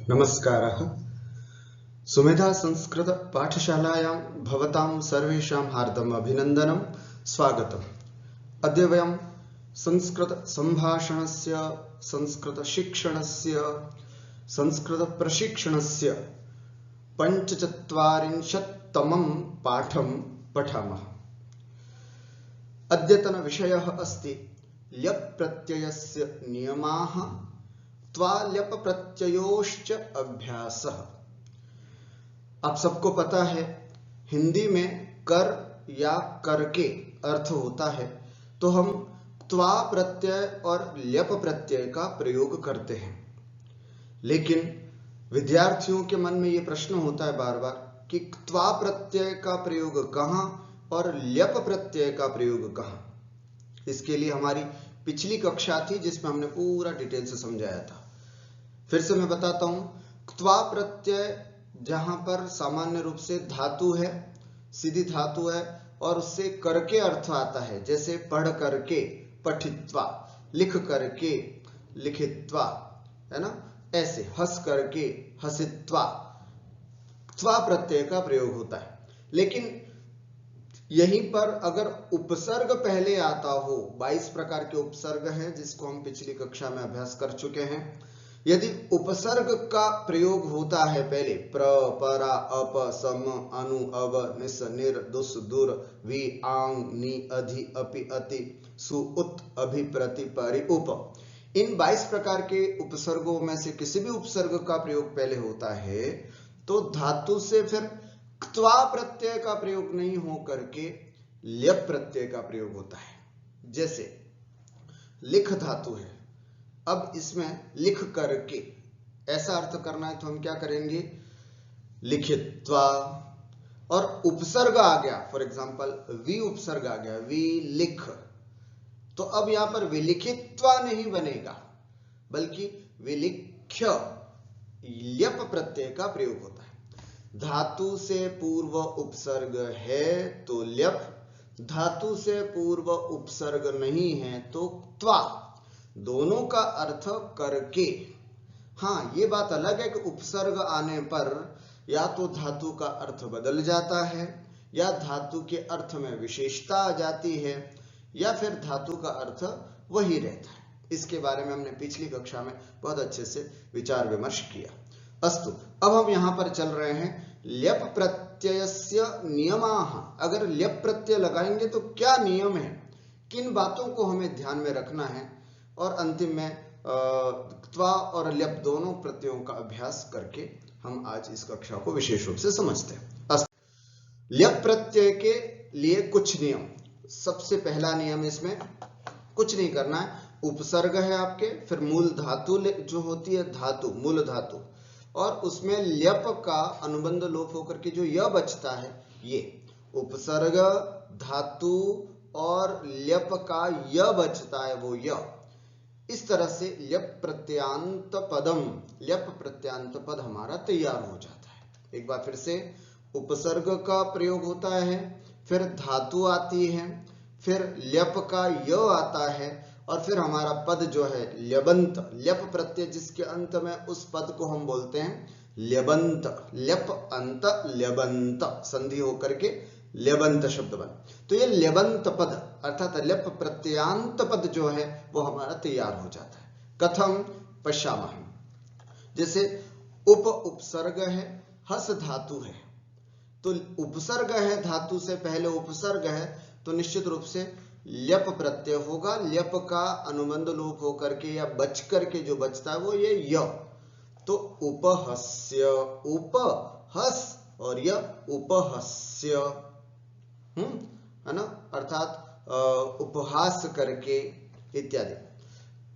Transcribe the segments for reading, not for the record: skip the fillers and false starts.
नमस्कारः। सुमेधा संस्कृत पाठशालायां भवतां सर्वेषां हार्दम् अभिनन्दनं स्वागतम्। अद्य वयं संस्कृत संभाषणस्य, संस्कृत शिक्षणस्य, संस्कृत प्रशिक्षणस्य 45तमं पाठं पठामः। अद्यतन विषयः अस्ति ल्यप् प्रत्ययस्य नियमाः त्वा ल्यप प्रत्ययोश्च अभ्यासः। आप सबको पता है हिंदी में कर या करके अर्थ होता है, तो हम त्वा प्रत्यय और ल्यप प्रत्यय का प्रयोग करते हैं। लेकिन विद्यार्थियों के मन में ये प्रश्न होता है बार बार कि त्वा प्रत्यय का प्रयोग कहाँ और ल्यप प्रत्यय का प्रयोग कहाँ। इसके लिए हमारी पिछली कक्षा थी जिसमें हमने पूरा डिटेल से समझाया था। फिर से मैं बताता हूं, त्वा प्रत्यय जहां पर सामान्य रूप से धातु है, सीधी धातु है और उससे करके अर्थ आता है, जैसे पढ़ करके पठित्वा, लिख करके लिखित्वा, है ना, ऐसे हंस करके हसित्वा, त्वा प्रत्यय का प्रयोग होता है। लेकिन यहीं पर अगर उपसर्ग पहले आता हो, 22 प्रकार के उपसर्ग हैं जिसको हम पिछली कक्षा में अभ्यास कर चुके हैं। यदि उपसर्ग का प्रयोग होता है पहले प्र, परा, अप, सम, अनु, अव, निस, निर, दुस, दुर, वि, आंग, नि, अधि, अपि, अति, सु, उत, अभि, प्रति, परि, उप, इन 22 प्रकार के उपसर्गों में से किसी भी उपसर्ग का प्रयोग पहले होता है तो धातु से फिर त्वा प्रत्यय का प्रयोग नहीं हो करके ल्यप प्रत्यय का प्रयोग होता है। जैसे लिख धातु है, अब इसमें लिख करके ऐसा अर्थ करना है तो हम क्या करेंगे, लिखित्वा। और उपसर्ग आ गया, फॉर एग्जांपल वी उपसर्ग आ गया, वी लिख, तो अब यहां पर विलिखित्वा नहीं बनेगा बल्कि विलिख्य, ल्यप प्रत्यय का प्रयोग होता है। धातु से पूर्व उपसर्ग है तो ल्यप, धातु से पूर्व उपसर्ग नहीं है तो त्वा, दोनों का अर्थ करके। हाँ, ये बात अलग है कि उपसर्ग आने पर या तो धातु का अर्थ बदल जाता है या धातु के अर्थ में विशेषता आ जाती है या फिर धातु का अर्थ वही रहता है। इसके बारे में हमने पिछली कक्षा में बहुत अच्छे से विचार विमर्श किया। अस्तु, अब हम यहां पर चल रहे हैं ल्यप प्रत्ययस्य नियमाः। अगर ल्यप प्रत्यय लगाएंगे तो क्या नियम है, किन बातों को हमें ध्यान में रखना है, और अंतिम में त्वा और ल्यप दोनों प्रत्ययों का अभ्यास करके हम आज इस कक्षा को विशेष रूप से समझते हैं। ल्यप प्रत्यय के लिए कुछ नियम। सबसे पहला नियम, इसमें कुछ नहीं करना है, उपसर्ग है आपके, फिर मूल धातु जो होती है धातु, मूल धातु, और उसमें ल्यप का अनुबंध लोप होकर के जो य बचता है, ये उपसर्ग, धातु और ल्यप का य बचता है, वो य। इस तरह से ल्यप प्रत्यांत पदम, ल्यप प्रत्यांत पद हमारा तैयार हो जाता है। एक बार फिर से, उपसर्ग का प्रयोग होता है, फिर धातु आती है, फिर ल्यप का य आता है, और फिर हमारा पद जो है ल्यबंत, ल्यप प्रत्यय जिसके अंत में, उस पद को हम बोलते हैं ल्यबंत। ल्यप अंत ल्यबंत, संधि होकर के ल्यबंत शब्द बन, तो ये ल्यबंत पद अर्थात ल्यप प्रत्यांत पद जो है वो हमारा तैयार हो जाता है। कथम, पश्यामः। जैसे उप उपसर्ग है, हस धातु है, तो उपसर्ग है, धातु से पहले उपसर्ग है, तो निश्चित रूप से ल्यप प्रत्यय होगा। ल्यप का अनुबंध लोप होकर के या बच करके जो बचता है वो ये य, तो उपहस्य, उपहस और य उपहस्य, है ना, अर्थात उपहास करके इत्यादि।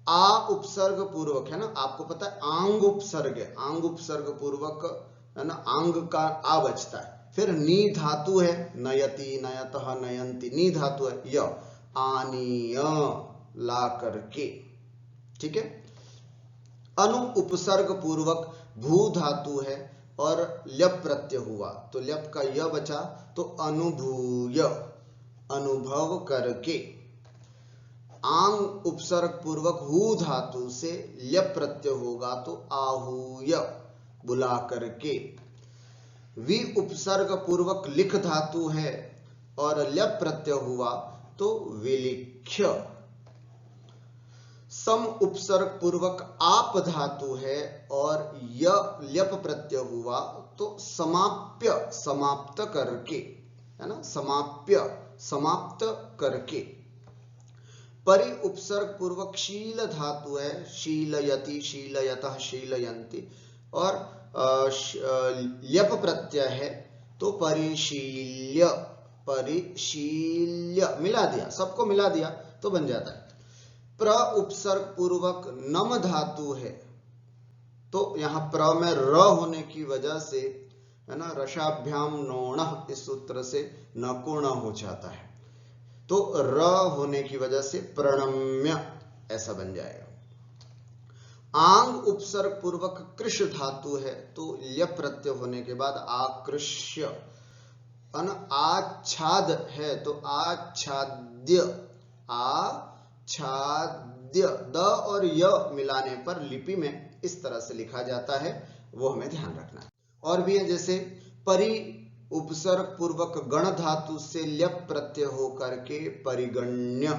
आ उपसर्ग पूर्वक है ना, आपको पता है आंग उपसर्ग है, आंग उपसर्ग पूर्वक, है ना, आंग का आ बचता है। फिर नी धातु है, नयति, नयतः, नयंती, नी धातु है, य, आनीय, ला करके, ठीक है। अनु उपसर्ग पूर्वक भू धातु है और ल्यप प्रत्यय हुआ तो ल्यप का य बचा, तो अनुभूय, अनुभव करके। आंग उपसर्ग पूर्वक हु धातु से ल्यप प्रत्यय होगा तो आहूय, बुला करके। वि उपसर्ग पूर्वक लिख धातु है और ल्यप प्रत्यय हुआ तो विलिख्य। सम उपसर्ग पूर्वक आप धातु है और य ल्यप प्रत्यय हुआ तो समाप्य, समाप्त करके, है ना, समाप्य, समाप्त करके। परि उपसर्ग पूर्वक शील धातु है, शीलयति, शीलयतः, शीलयन्ति, और ल्यप प्रत्यय है तो परिशील्य, परिशील्य, मिला दिया, सबको मिला दिया तो बन जाता है। प्र उपसर्ग पूर्वक नम धातु है तो यहां प्र में र होने की वजह से, है ना, रसाभ्याम नोण, इस सूत्र से नकुण हो जाता है, तो र होने की वजह से प्रणम्य ऐसा बन जाएगा। आंग उपसर्ग पूर्वक कृष धातु है तो ल्यप प्रत्यय होने के बाद आकृष्य। आच्छाद है तो आच्छाद्य, आच्छाद्य, द और य मिलाने पर लिपि में इस तरह से लिखा जाता है, वो हमें ध्यान रखना है। और भी है, जैसे परि उपसर्ग पूर्वक गण धातु से ल्यप प्रत्यय होकर के परिगण्य।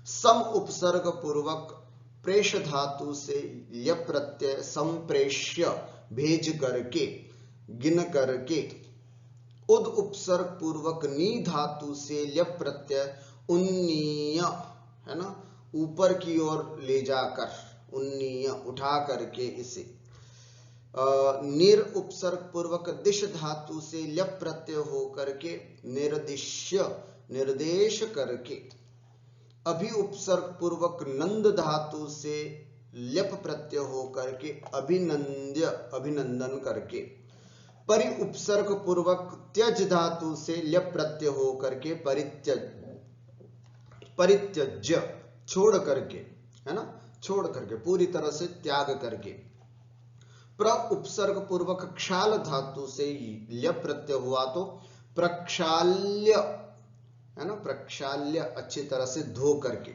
सम उपसर्ग पूर्वक प्रेष धातु से ल्यप प्रत्यय संप्रेष्य, भेज करके, गिन करके। उद उपसर्ग पूर्वक नी धातु से ल्यप प्रत्यय उन्नीय, है ना, ऊपर की ओर ले जाकर, उन्नीय, उठा करके इसे। निर उपसर्ग पूर्वक दिश धातु से ल्यप प्रत्यय हो करके निर्दिश्य, निर्देश करके। अभि उपसर्ग पूर्वक नंद धातु से ल्यप प्रत्यय हो करके अभिनंद्य, अभिनंदन करके। परि उपसर्ग पूर्वक त्यज धातु से ल्यप प्रत्यय हो करके परित्यज, परित्यज्य, छोड़ करके, है ना, छोड़ करके, पूरी तरह से त्याग करके। प्र उपसर्ग पूर्वक क्षाल धातु से ल्यप प्रत्यय हुआ तो प्रक्षाल्य, है ना, प्रक्षाल्य, अच्छी तरह से धो करके।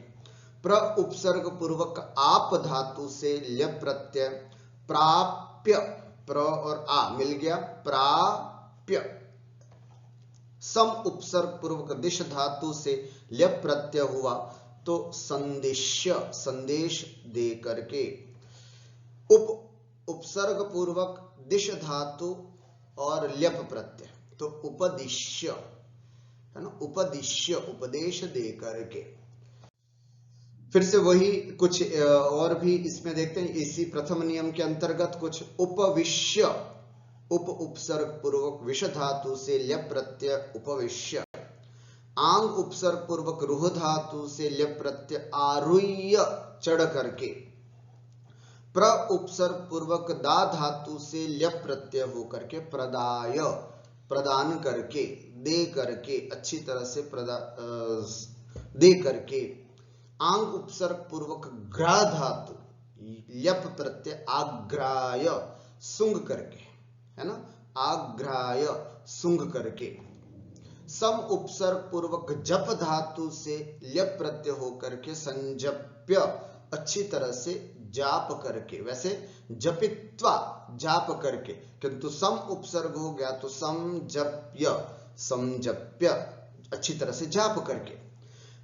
प्र उपसर्ग पूर्वक आप धातु से ल्यप प्रत्यय प्राप्य, प्र और आ मिल गया, प्राप्य। सम उपसर्ग पूर्वक दिश धातु से ल्यप प्रत्यय हुआ तो संदिश्य, संदेश दे करके। उप उपसर्ग पूर्वक दिश धातु और ल्यप प्रत्यय तो उपदिश्य, है ना, उपदिश्य, उपदेश दे करके। फिर से वही कुछ और भी इसमें देखते हैं, इसी प्रथम नियम के अंतर्गत कुछ। उपविश्य, उप उपसर्ग पूर्वक विष धातु से ल्यप प्रत्यय उपविश्य। आंग उपसर्ग पूर्वक रुह धातु से ल्यप प्रत्यय आरुह्य, चढ़ करके। प्र उपसर्ग पूर्वक दा धातु से ल्यप प्रत्यय होकर के प्रदाय, प्रदान करके, दे करके, अच्छी तरह से दे करके। आंग उपसर्ग पूर्वक ग्रा धातु ल्यप प्रत्यय आग्राय, सुंग करके, है ना, आग्राय, सुंग करके। सम उपसर्ग पूर्वक जप धातु से ल्यप प्रत्यय होकर के संजप्य, अच्छी तरह से जाप करके, वैसे जपित्वा, जाप करके, किंतु सम उपसर्ग हो गया तो समजप्य, समजप्य, अच्छी तरह से जाप करके।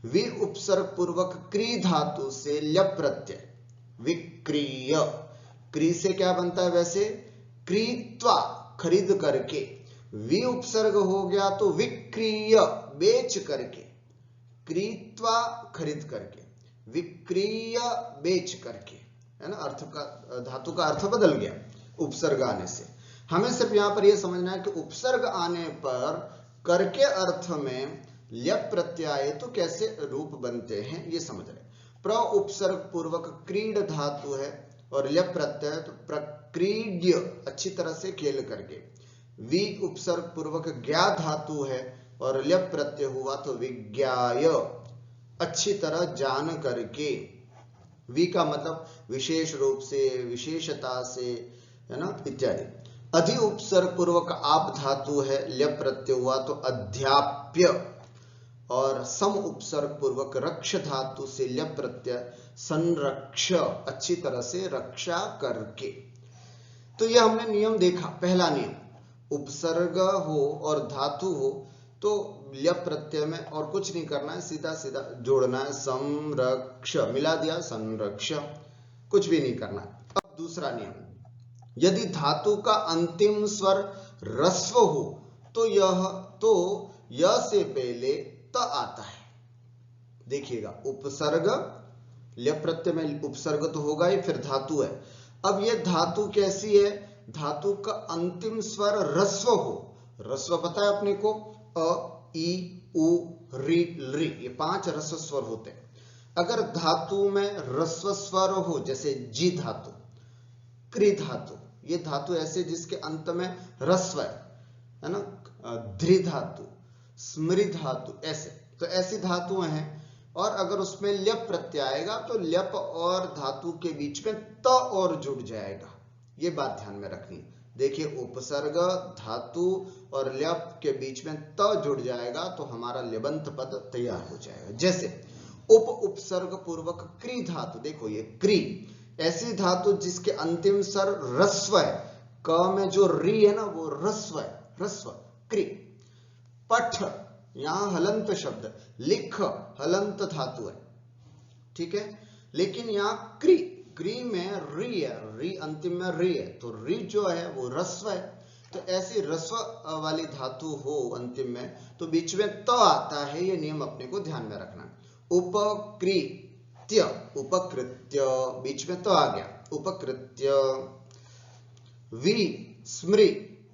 वि उपसर्ग पूर्वक क्री धातु से ल्यप प्रत्यय विक्रीय। क्री से क्या बनता है वैसे, क्रीत्वा, खरीद करके। वि उपसर्ग हो गया तो विक्रीय, बेच करके, क्रीत्वा, खरीद करके, विक्रीय, बेच करके, है ना, अर्थ का, धातु का अर्थ बदल गया उपसर्ग आने से। हमें सिर्फ यहां पर यह समझना है कि उपसर्ग आने पर करके अर्थ में ल्यप प्रत्यय तो कैसे रूप बनते हैं, ये समझ रहे। प्र उपसर्ग पूर्वक क्रीड धातु है और ल्यप प्रत्यय तो प्रक्रीड्य, अच्छी तरह से खेल करके। वि उपसर्ग पूर्वक ज्ञा धातु है और ल्यप प्रत्यय हुआ तो विज्ञाय, अच्छी तरह जान करके। वि का मतलब विशेष रूप से, विशेषता से, है ना, इत्यादि। अधि उपसर्ग पूर्वक आप धातु है, ल्यप प्रत्यय हुआ तो अध्याप्य। और सम उपसर्ग पूर्वक रक्ष धातु से ल्यप प्रत्यय संरक्ष, अच्छी तरह से रक्षा करके। तो ये हमने नियम देखा। पहला नियम, उपसर्ग हो और धातु हो तो ल्यप प्रत्यय में और कुछ नहीं करना है, सीधा सीधा जोड़ना है। संरक्ष मिला दिया, संरक्ष, कुछ भी नहीं करना है। अब दूसरा नियम, यदि धातु का अंतिम स्वर रस्व हो तो यह से पहले त आता है। देखिएगा, उपसर्ग, ल्यप प्रत्यय में उपसर्ग तो होगा ही, फिर धातु है। अब ये धातु कैसी है? धातु का अंतिम स्वर रस्व हो। रस्व पता है अपने को, अ, ई, उ, री, री, ये 5 रस्व स्वर होते हैं। अगर धातु में रस्व स्वर हो, जैसे जी धातु, क्री धातु, ये धातु ऐसे जिसके अंत में रस्व है ना, ध्री धातु, स्मृ धातु, ऐसे, तो ऐसी धातुएं हैं। और अगर उसमें ल्यप प्रत्यय आएगा तो ल्यप और धातु के बीच में त और जुड़ जाएगा। ये बात ध्यान में रखनी। देखिए, उपसर्ग, धातु और ल्यप के बीच में त जुड़ जाएगा तो हमारा ल्यबंत पद तैयार हो जाएगा। जैसे उपसर्ग पूर्वक क्री धातु, देखो ये क्री, ऐसी धातु जिसके अंतिम स्वर रस्व है। क में जो री है ना वो रस्व है, रस्व, क्री। पठ, यहां हलंत शब्द, लिख हलंत धातु है, ठीक है। लेकिन यहां क्री, क्री में री है, री अंतिम में री है, तो री जो है वो रस्व है। तो ऐसी रस्व वाली धातु हो अंतिम में तो बीच में त आता है। ये नियम अपने को ध्यान में रखना। उपकृत्य, उपकृत्य, बीच में तो आ गया, उपकृत्य। विस्मृ,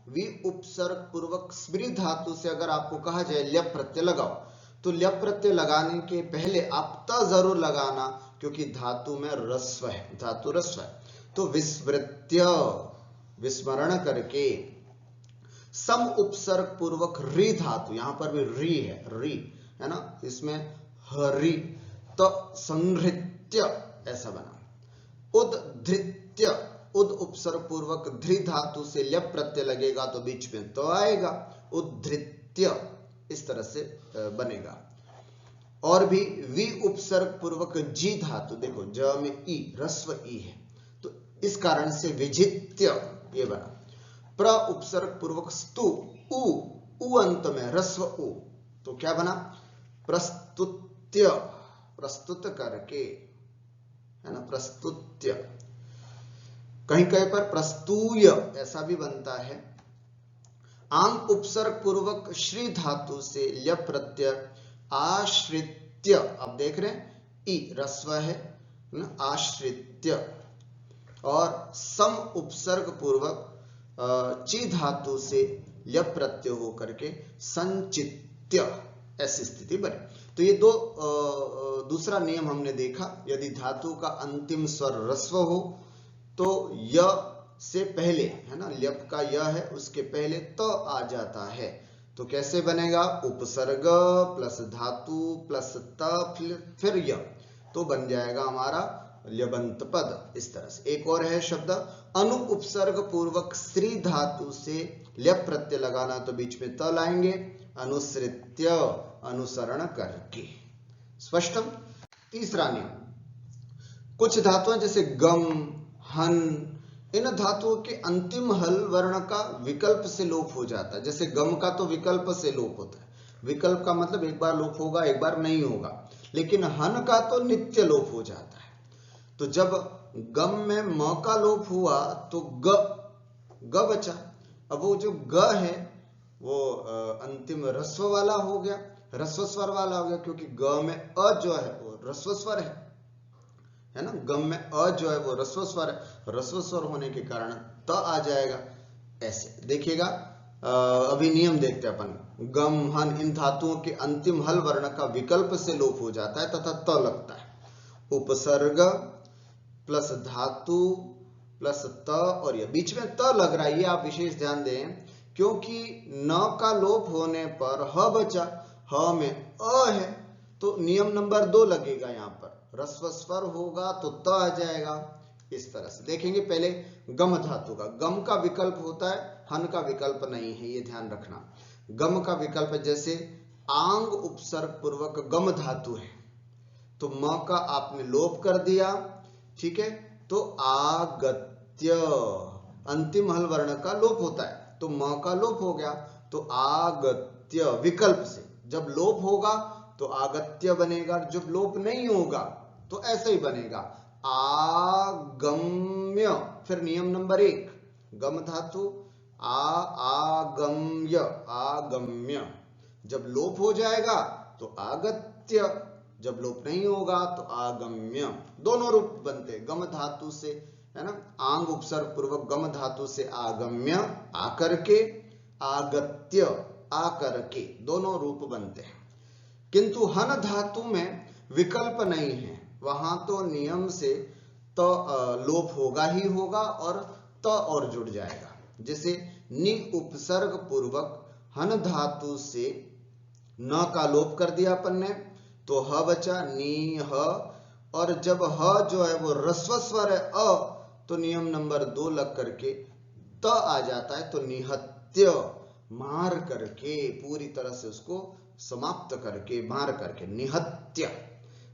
वि उपसर्ग पूर्वक स्मृ धातु से अगर आपको कहा जाए ल्यप प्रत्यय लगाओ, तो ल्यप प्रत्यय लगाने के पहले आप त जरूर लगाना, क्योंकि धातु में रस्व है, धातु रस्व है। तो विस्मृत्य, विस्मरण करके। सम उपसर्ग पूर्वक री धातु, यहां पर भी री है, री है ना, इसमें हरि, तो संहृत्य ऐसा बना। उद्धृत्य, उद उपसर्ग पूर्वक ध्रि धातु से ल्यप प्रत्यय लगेगा तो बीच में तो आएगा, उद्धृत्य, इस तरह से बनेगा। और भी वि उपसर्ग पूर्वक जी धातु, देखो ज में ई, रस्व ई है, तो इस कारण से विजित्य ये बना। प्र उपसर्ग पूर्वक स्तु, उ अंत में रस्व उ, तो क्या बना? प्रस्तुत्य, प्रस्तुत करके, है ना, प्रस्तुत्य। कहीं कहीं पर प्रस्तूय ऐसा भी बनता है। आंग उपसर्ग पूर्वक श्री धातु से ल्यप प्रत्यय आश्रित्य, अब देख रहे हैं ई रस्व है ना, आश्रित्य। और सम उपसर्ग पूर्वक ची धातु से ल्यप प्रत्यय होकर के संचित्य, ऐसी स्थिति बने। तो ये दूसरा नियम हमने देखा। यदि धातु का अंतिम स्वर रस्व हो तो य से पहले, है ना, ल्यप का य है उसके पहले त आ जाता है। तो कैसे बनेगा? उपसर्ग प्लस धातु प्लस त फिर य, तो बन जाएगा हमारा ल्यबंत पद। इस तरह से एक और है शब्द, अनु उपसर्ग पूर्वक श्री धातु से ल्यप प्रत्यय लगाना, तो बीच में त लाएंगे, अनुसृत्य, अनुसरण करके। स्पष्टम? तीसरा नियम, कुछ धातुएं जैसे गम, हन, इन धातुओं के अंतिम हल वर्ण का विकल्प से लोप हो जाता है। जैसे गम का तो विकल्प से लोप होता है, विकल्प का मतलब एक बार लोप होगा एक बार नहीं होगा, लेकिन हन का तो नित्य लोप हो जाता है। तो जब गम में म का लोप हुआ तो ग बचा। अब वो जो ग है वो अंतिम रस्व वाला हो गया, रस्व स्वर वाला हो गया, क्योंकि ग में अ जो है वो रस्व स्वर है ना, गम में अ जो है वो रस्व स्वर है, रस्व स्वर होने के कारण त आ जाएगा। ऐसे देखिएगा, अभी नियम देखते हैं अपन। गम, हन, इन धातुओं के अंतिम हल वर्ण का विकल्प से लोप हो जाता है तथा त लगता है। उपसर्ग प्लस धातु प्लस त, और ये बीच में त लग रहा है, ये आप विशेष ध्यान दें, क्योंकि न का लोप होने पर ह बचा, ह में अ है, तो नियम नंबर 2 लगेगा। यहाँ पर रस्व स्वर होगा तो त आ जाएगा। इस तरह से देखेंगे। पहले गम धातु का, गम का विकल्प होता है, हन का विकल्प नहीं है, ये ध्यान रखना। गम का विकल्प जैसे आंग उपसर्ग पूर्वक गम धातु है, तो म का आपने लोप कर दिया, ठीक है, तो आगत्य, अंतिम हल वर्ण का लोप होता है, तो म का लोप हो गया, तो आगत्य विकल्प से जब लोप होगा तो आगत्य बनेगा, जब लोप नहीं होगा तो ऐसे ही बनेगा आगम्य। फिर नियम नंबर 1, गम धातु आगम्य, आगम्य, जब लोप हो जाएगा तो आगत्य, जब लोप नहीं होगा तो आगम्य। दोनों रूप बनते गम धातु से, है ना, आंग उपसर्ग पूर्वक गम धातु से आगम्य आकर के, आगत्य आकर के, दोनों रूप बनते हैं। किंतु हन धातु में विकल्प नहीं है, वहां तो नियम से त लोप होगा ही होगा और त और जुड़ जाएगा। जैसे नि उपसर्ग पूर्वक हन धातु से न का लोप कर दिया अपन ने, तो ह बचा नी ह, और जब ह जो है वो ह्रस्व स्वर है अ, तो नियम नंबर 2 लग करके त आ जाता है, तो निहत्य, मार करके, पूरी तरह से उसको समाप्त करके, मार करके, निहत्य।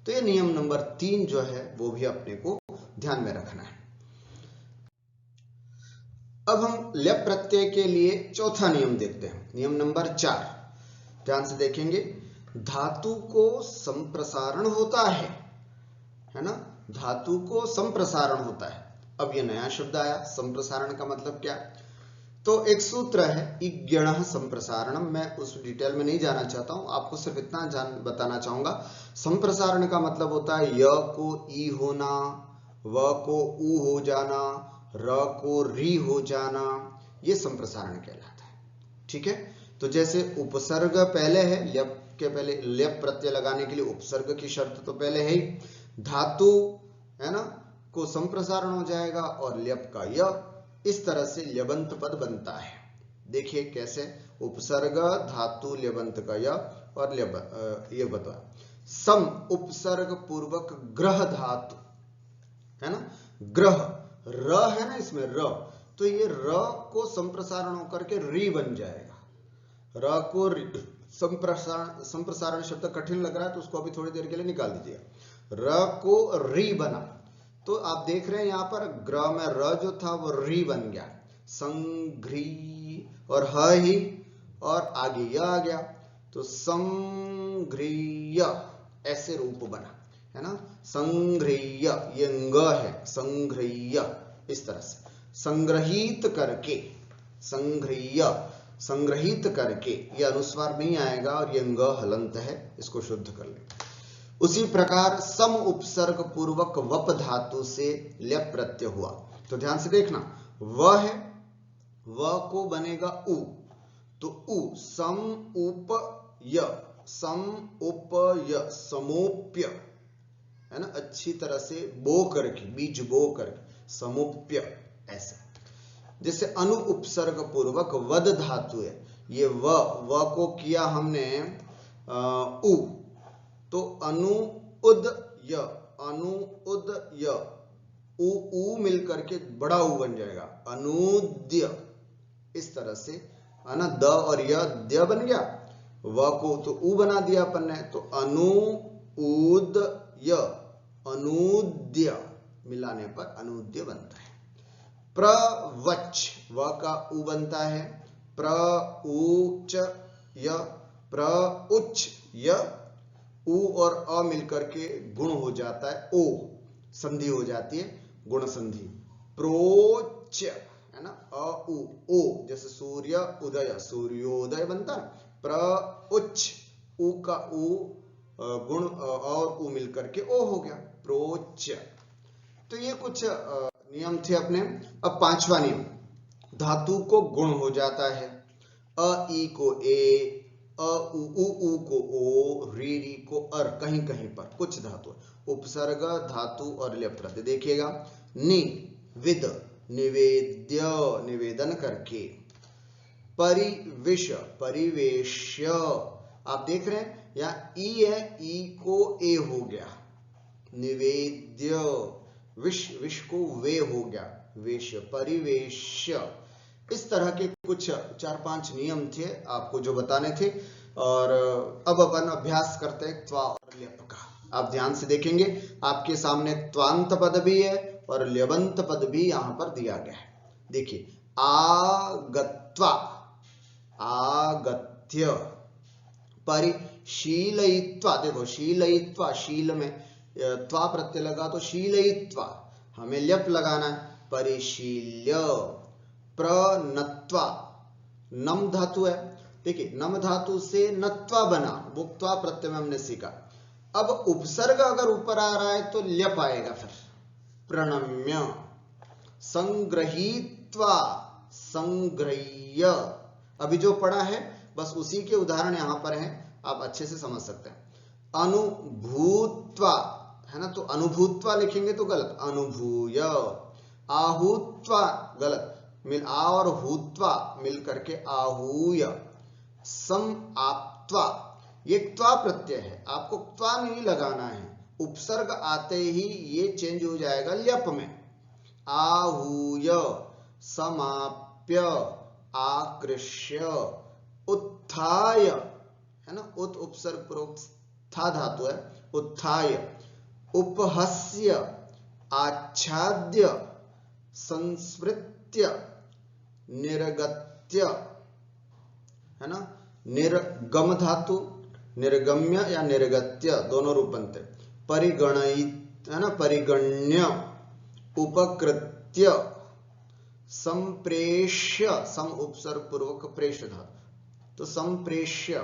तो ये नियम नंबर 3 जो है वो भी अपने को ध्यान में रखना है। अब हम ल्यप प्रत्यय के लिए चौथा नियम देखते हैं, नियम नंबर 4। ध्यान से देखेंगे, धातु को संप्रसारण होता है ना, धातु को संप्रसारण होता है। अब ये नया शब्द आया, संप्रसारण का मतलब क्या? तो एक सूत्र है इज्ञणः संप्रसारणम, मैं उस डिटेल में नहीं जाना चाहता हूं, आपको सिर्फ इतना बताना चाहूंगा। संप्रसारण का मतलब होता है य को ई होना, व को उ हो जाना, र को री हो जाना, ये संप्रसारण कहलाता है। ठीक है, तो जैसे उपसर्ग पहले है, ल्यप के पहले ल्यप प्रत्यय लगाने के लिए उपसर्ग की शर्त तो पहले है ही, धातु है ना को संप्रसारण हो जाएगा और ल्यप का य, इस तरह से ल्यबंत पद बनता है। देखिए कैसे, उपसर्ग धातु ल्यबंत का य और ये बता सम उपसर्ग पूर्वक ग्रह धातु है ना, ग्रह र है ना इसमें र, तो ये र को संप्रसारण होकर के री बन जाएगा। र को संप्रसारण शब्द कठिन लग रहा है तो उसको अभी थोड़ी देर के लिए निकाल दीजिएगा। र को री बना, तो आप देख रहे हैं यहां पर ग्र में र जो था वो री बन गया, संघ्री और ह ही और आगे य आ गया, तो संघ्रिय ऐसे रूप बना, है ना, संघ्रिय, ये ंग है, संघ्रिय, इस तरह से संग्रहित करके, संघ्रिय, संग्रहित करके, ये अनुस्वार नहीं आएगा और ये ंग हलंत है, इसको शुद्ध कर ले। उसी प्रकार सम उपसर्ग पूर्वक वप धातु से ल्यप प्रत्यय हुआ, तो ध्यान से देखना, व है, व को बनेगा उ, तो उ सम उप य, सम उप य, समोप्य, है ना, अच्छी तरह से बो करके, बीज बो करके, समुप्य, ऐसा। जैसे अनु उपसर्ग पूर्वक वद धातु है, ये व को किया हमने उ, तो अनु उद य, अनु उद य, उ मिलकर के बड़ा उ बन जाएगा, अनुद्य, इस तरह से, है ना, द और य द्य बन गया, व को तो उ बना दिया अपन ने, तो अनु उद य, अनुद्य, मिलाने पर अनुद्य बनता है। प्रवच, व का उ बनता है, प्रउच य, प्रउच य, उ और अ मिलकर के गुण हो जाता है ओ, संधि हो जाती है, गुण संधि, प्रोच, है ना, अ उ ओ, जैसे सूर्य उदय, सूर्योदय बनता है, प्रउच, उ का उ गुण और उ मिलकर के ओ हो गया, प्रोच। तो ये कुछ नियम थे अपने। अब पांचवा नियम, धातु को गुण हो जाता है, अ ई को ए, अ उ को ओ, री को अर, कहीं कहीं पर कुछ धातु, उपसर्ग धातु और ल्यप प्रत्यय। देखिएगा, नि विद, निवेद्य, निवेदन करके, परिविश, परिवेश्य, आप देख रहे हैं यहाँ ई है, ई को ए हो गया, निवेद्य, विश, विश को वे हो गया, वेश, परिवेश्य। इस तरह के कुछ 4-5 नियम थे आपको जो बताने थे, और अब अपन अभ्यास करते हैं त्वा और ल्यप का। आप ध्यान से देखेंगे, आपके सामने त्वांत पद भी है और ल्यबंत पद भी यहां पर दिया गया है। देखिए आगत्वा, आगत्य, परिशीलयित्वा, देखो शीलयित्वा, शील में त्वा प्रत्यय लगा तो शीलयित्वा, हमें ल्यप लगाना है, परिशील्य, प्रनत्वा, नम धातु है, देखिए नम धातु से नत्वा बना, वो त्वा प्रत्यय में हमने सीखा। अब उपसर्ग अगर ऊपर आ रहा है तो ल्यप आएगा, फिर प्रणम्य, संग्रहीत्वा, संग्रह्य, अभी जो पढ़ा है बस उसी के उदाहरण यहां पर हैं, आप अच्छे से समझ सकते हैं। अनुभूत्वा है ना, तो अनुभूत्वा लिखेंगे तो गलत, अनुभूय, आहूत्वा गलत, मिल आ और हूत्वा मिल करके आहूय, समाप्त्वा, ये त्वा प्रत्यय है, आपको त्वा नहीं लगाना है, उपसर्ग आते ही ये चेंज हो जाएगा ल्यप में, आहूय, समाप्य, आकृष्य, उत्थाय, है ना, उत उपसर्ग पूर्वक था धातु है, उत्थाय, उपहस्य, आच्छाद्य, संस्मृत्य, निर्गत्य, है ना, निर्गम धातु, निर्गम्य या निर्गत्य दोनों रूप बनते, परिगणित, है ना, परिगण्य, उपकृत्य, संप्रेष्य, सम उपसर्ग पूर्वक प्रेष धातु, तो संप्रेष्य,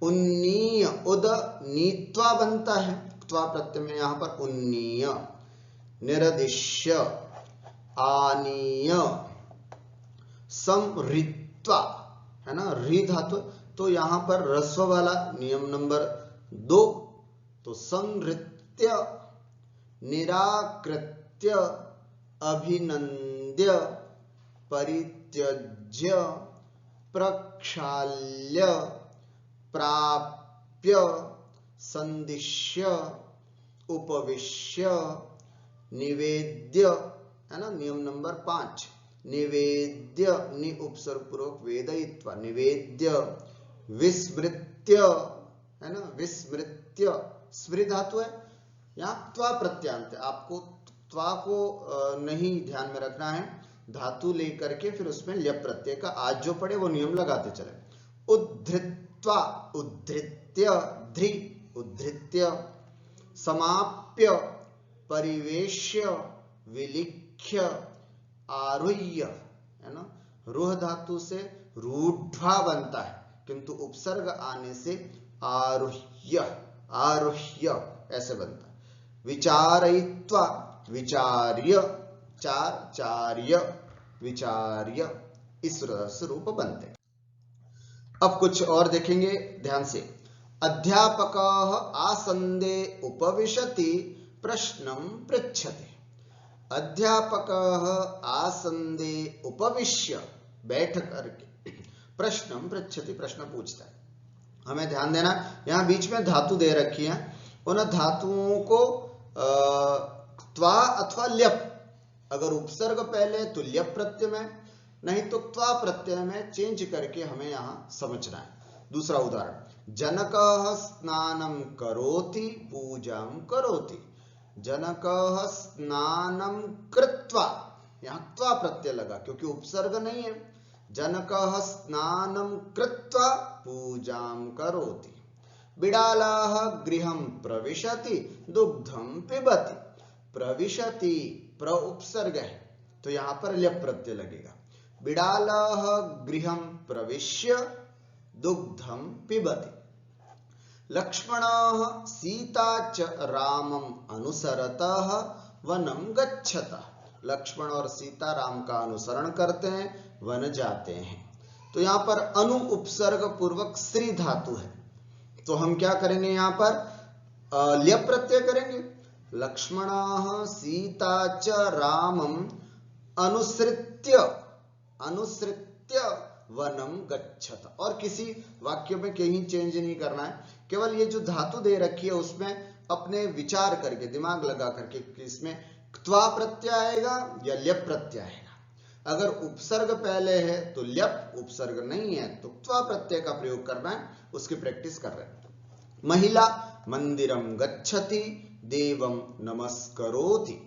उन्नीय, उद नीत्वा बनता है, त्वा प्रत्यय में यहां पर उन्नीय, निरदिश्य, आनीय, समृत्वा, है ना, री धातु, तो यहां पर रस्व वाला नियम नंबर 2, तो संहृत्य, निराकृत्य, अभिनंद्य, परित्यज्य, प्रक्षाल्य, प्राप्य, संदिश्य, उपविश्य, निवेद्य, है ना, नियम नंबर 5, निवेद्य, नि उपसर्ग पूर्वक वेदयित्वा, निवेद्य, विस्मृत्य, है ना, विस्मृत्य, स्मृ धातु है, यहाँ त्वा प्रत्यांत है, आपको त्वा को नहीं ध्यान में रखना है, धातु लेकर के फिर उसमें ल्यप प्रत्यय का आज जो पढ़े वो नियम लगाते चले। उद्धृत्वा, उद्धृत्य, ध्रि, उद्धृत्य, समाप्य, परिवेश्य, विलिख्य, आरुह्य, है ना, रूह धातु से रूढ़ा बनता है, किंतु उपसर्ग आने से आरुह्य, आरुह्य ऐसे बनता है। विचारयित्वा, विचार्य, चार, चार्य, विचार्य, इस रूप बनते। अब कुछ और देखेंगे ध्यान से। अध्यापकः आसन्दे उपविशति प्रश्नं पृच्छति। अध्यापकः आसन्दे उपविश्य, बैठ करके, प्रश्नं पृच्छति, प्रश्न पूछता है। हमें ध्यान देना, यहां बीच में धातु दे रखी है, उन धातुओं को त्वा अथवा ल्यप, अगर उपसर्ग पहले तो ल्यप प्रत्यय में, नहीं तो त्वा प्रत्यय में चेंज करके हमें यहां समझना है। दूसरा उदाहरण, जनकः स्नानं करोति पूजां करोति। जनकः स्नानं कृत्वा, यहां त्वा प्रत्यय लगा क्योंकि उपसर्ग नहीं है। जनकः स्नानं कृत्वा पूजां करोति। बिडालः गृहं प्रविशति दुग्धं पिबति। प्रविशति प्र उपसर्ग है तो यहां पर ल्यप प्रत्यय लगेगा। बिडालः गृहं प्रविश्य दुग्धं पिबति। लक्ष्मणः सीता च रामं अनुसरतः वनं गच्छतः। लक्ष्मण और सीता राम का अनुसरण करते हैं, वन जाते हैं। तो यहां पर अनु उपसर्ग पूर्वक श्री धातु है, तो हम क्या करेंगे, यहां पर ल्यप प्रत्यय करेंगे। लक्ष्मणः सीता च रामं अनुसृत्य, अनुसृत्य वनम गच्छत। और किसी वाक्य में कहीं चेंज नहीं करना है, केवल ये जो धातु दे रखी है उसमें अपने विचार करके, दिमाग लगा करके कि इसमें त्वा प्रत्यय आएगा या ल्यप प्रत्यय आएगा। अगर उपसर्ग पहले है तो ल्यप, उपसर्ग नहीं है तो त्वा प्रत्यय का प्रयोग करना है, उसकी प्रैक्टिस कर रहे हैं। महिला मंदिरम गच्छति देवं नमस्करोति।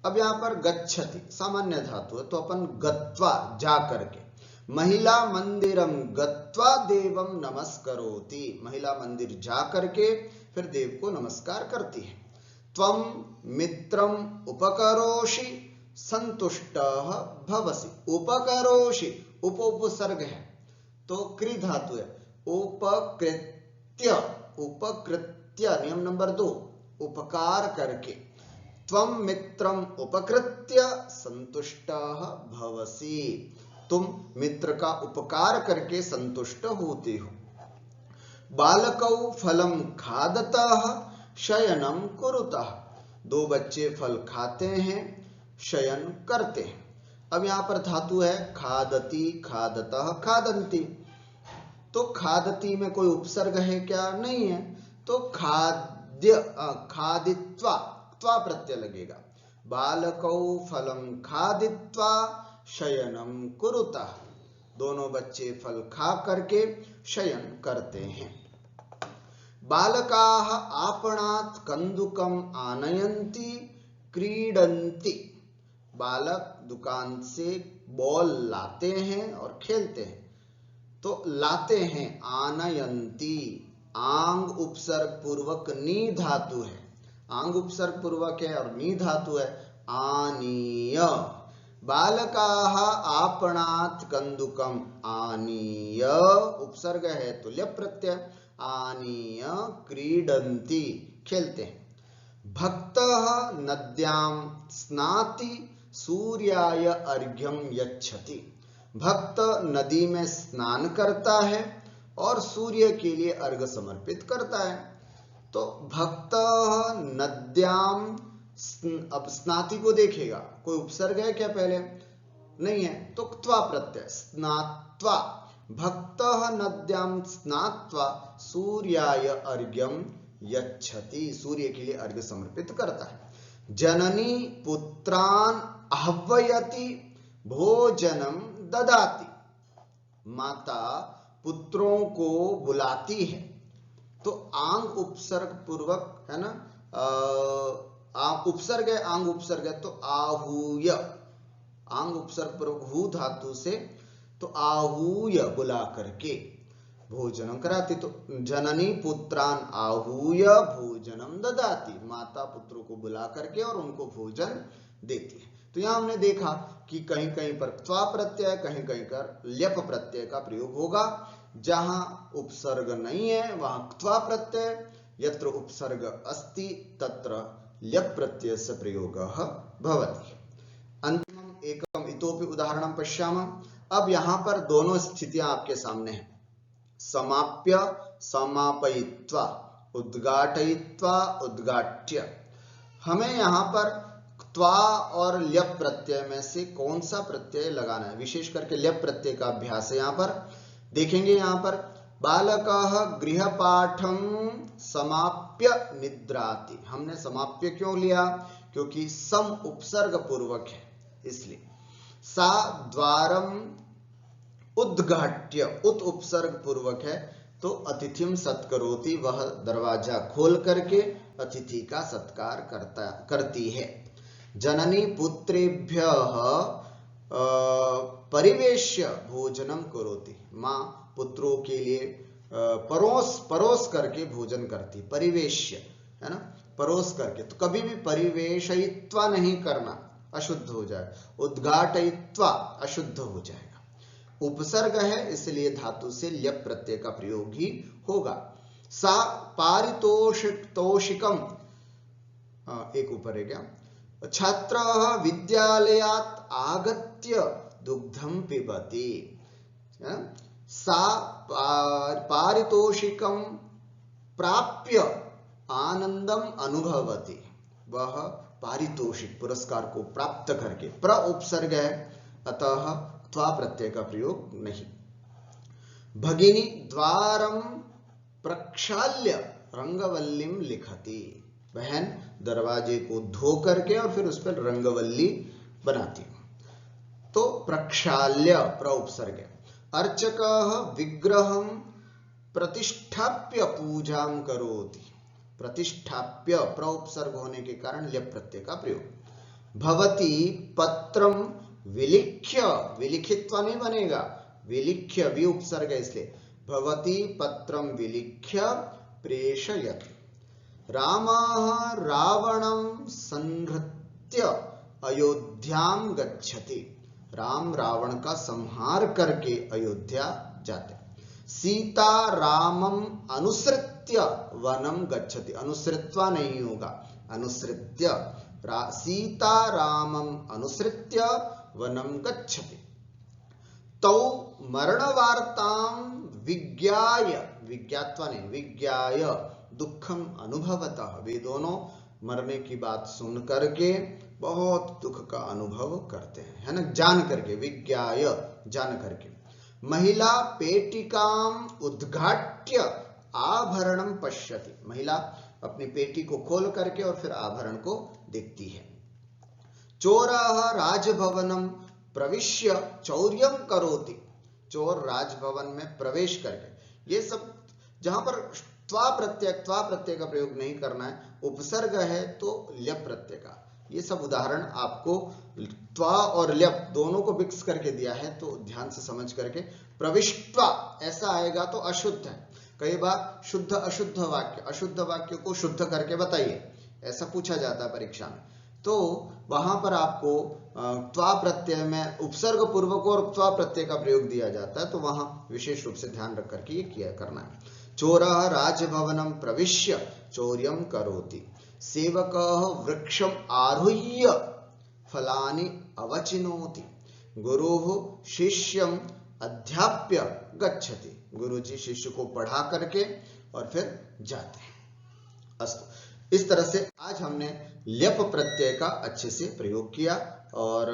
अब यहां पर गच्छति सामान्य धातु है, तो अपन गत्वा जा करके, महिला मंदिरम गत्वा देवम नमस्करोति, महिला मंदिर जा करके फिर देव को नमस्कार करती है। त्वम मित्रम उपकरोषि संतुष्टः भवसि, उपकरोषि, उपसर्ग है तो क्री धातु है, उपकृत्य, उपकृत्य नियम नंबर 2, उपकार करके, त्वम मित्रम उपकृत्य संतुष्टः भवसि, तुम मित्र का उपकार करके संतुष्ट होते हो। बालकौ फलम खादतः शयनम कुरुतः, दो बच्चे फल खाते हैं, शयन करते हैं। अब यहां पर धातु है खादती, खादतः, खादन्ति, तो खादती में कोई उपसर्ग है क्या? नहीं है, तो खाद्य, खादित्वा, त्वा प्रत्यय लगेगा। बालकौ फलम खादित्वा शयनम कुरुतः, दोनों बच्चे फल खा करके शयन करते हैं। बालकाः आपणात् कन्दुकम आनयन्ति क्रीडन्ति, बालक दुकान से बॉल लाते हैं और खेलते हैं, तो लाते हैं, आनयन्ति, आंग उपसर्ग पूर्वक नी धातु है, आंग उपसर्ग पूर्वक है और नी धातु है, आनीय। बालकाः आपणात् कन्दुकम आनीय, उपसर्ग है तो ल्यप प्रत्यय, आनीय क्रीडन्ति, खेलते हैं। भक्तः नद्यां स्नाति सूर्याय अर्घ्यम यच्छति, भक्त नदी में स्नान करता है और सूर्य के लिए अर्घ समर्पित करता है। तो भक्त नद्याम, अब स्नाति को देखेगा, कोई उपसर्ग है क्या पहले? नहीं है, तो त्वा प्रत्यय, स्नात्वा, भक्तः नद्याम स्नात्वा सूर्याय अर्घ्यम यच्छति, सूर्य के लिए अर्घ्य समर्पित करता है। जननी पुत्रान आह्वयति भोजनम ददाति, माता पुत्रों को बुलाती है, तो आंग उपसर्ग पूर्वक है ना, उपसर्ग है, आंग उपसर्ग है, तो आहूय, आंग उपसर्ग पूर्वक हु धातु से, तो आहूय बुला करके भोजनम कराती, तो जननी पुत्रान आहूय भोजनम ददाति, माता पुत्रों को बुला करके और उनको भोजन देती है। तो यहां हमने देखा कि कहीं कहीं पर त्वा प्रत्यय, कहीं कहीं पर ल्यप प्रत्यय का प्रयोग होगा। जहां उपसर्ग नहीं है वहां त्वा प्रत्यय, यत्र उपसर्ग अस्ति तत्र ल्यप प्रत्यय से प्रयोगः भवति। अंतिमम एकम इतोपि उदाहरणं पश्यामः। अब यहां पर दोनों स्थितियां आपके सामने हैं, समाप्य, समापयित्वा, उद्घाटयित्वा, उद्घाट्य। हमें यहां पर त्वा और ल्यप प्रत्यय में से कौन सा प्रत्यय लगाना है, विशेष करके ल्यप प्रत्यय का अभ्यास है। यहां पर देखेंगे, यहां पर बालकः गृहपाठं समाप्य निद्राति, हमने समाप्य क्यों लिया? क्योंकि सम उपसर्ग पूर्वक है, इसलिए। सा द्वारम उद्घाट्य, उत उपसर्ग पूर्वक है, तो अतिथिम सत्करोति, वह दरवाजा खोल करके अतिथि का सत्कार करती है। जननी पुत्रेभ्यः परिवेश्य भोजनम करोति, मां पुत्रों के लिए परोस करके भोजन करती, परिवेश्य है ना, परोस करके। तो कभी भी परिवेशयित्वा नहीं करना, अशुद्ध हो जाए, उद्घाटयित्वा अशुद्ध हो जाएगा। उपसर्ग है इसलिए धातु से ल्यप प्रत्यय का प्रयोग ही होगा। सा पारितोषिकम, एक ऊपर है क्या, छात्रः विद्यालयात् आगत्य दुग्धं पिबति, सा पारितोषिकम प्राप्य आनंदम अनुभवति, वह पारितोषिक पुरस्कार को प्राप्त करके, प्र उपसर्ग है अतः त्वा प्रत्यय का प्रयोग नहीं। भगिनी द्वारम प्रक्षाल्य रंगवल्लीम लिखति, बहन दरवाजे को धो करके और फिर उस पर रंगवल्ली बनाती, तो प्रक्षाल्य प्र उपसर्ग है। अर्चकः विग्रहं प्रतिष्ठाप्य पूजां करोति, प्रतिष्ठाप्य प्र उपसर्ग होने के कारण ल्यप प्रत्यय का प्रयोग। भवती पत्रम विलिख्य, विलिखित्वा नहीं बनेगा, विलिख्य, वि उपसर्ग इसलिए, भवती पत्रम विलिख्य प्रेषयति। रामः रावणं संहृत्य अयोध्यां गच्छति, राम रावण का संहार करके अयोध्या जाते। सीता रामम अनुसृत्य वनम गच्छति, अनुसृत्वा नहीं होगा, अनुसृत्य, सीता रामम अनुसृत्य वनम गच्छति। तौ मरणवार्तां विज्ञाय, विज्ञात्वा नहीं, विज्ञाय दुखम अनुभवतः, वे दोनों मरने की बात सुन करके बहुत दुख का अनुभव करते हैं, है ना, जान करके, विज्ञाय जान करके। महिला पेटिकाम उद्घाट्य आभरणम पश्यति, महिला अपनी पेटी को खोल करके और फिर आभरण को देखती है। चोरः राजभवनम प्रविश्य चौर्यम करोति, चोर राजभवन में प्रवेश करके, ये सब जहां पर त्वा प्रत्यय का प्रयोग नहीं करना है, उपसर्ग है तो ल्यप प्रत्यय का, ये सब उदाहरण आपको त्वा और ल्यप दोनों को मिक्स करके दिया है, तो ध्यान से समझ करके। प्रविष्ट्वा ऐसा आएगा तो अशुद्ध है, कई बार शुद्ध अशुद्ध वाक्य, अशुद्ध वाक्य को शुद्ध करके बताइए, ऐसा पूछा जाता है परीक्षा में, तो वहां पर आपको त्वा प्रत्यय में उपसर्ग पूर्वक और त्वा प्रत्यय का प्रयोग दिया जाता है, तो वहां विशेष रूप से ध्यान रख करके ये किया करना है। चोरः राजभवनं प्रविश्य चौर्यं करोति, सेवकः वृक्षम् आरुह्य फलानि अवचिनोति, गुरुः शिष्यम् अध्याप्य गच्छति, गुरुजी शिष्य को पढ़ा करके और फिर जाते हैं। अस्तु, इस तरह से आज हमने ल्यप प्रत्यय का अच्छे से प्रयोग किया और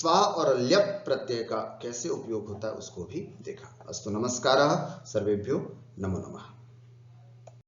त्वा और ल्यप प्रत्यय का कैसे उपयोग होता है उसको भी देखा। अस्तु, नमस्कारः, सर्वेभ्यो नमो नमः।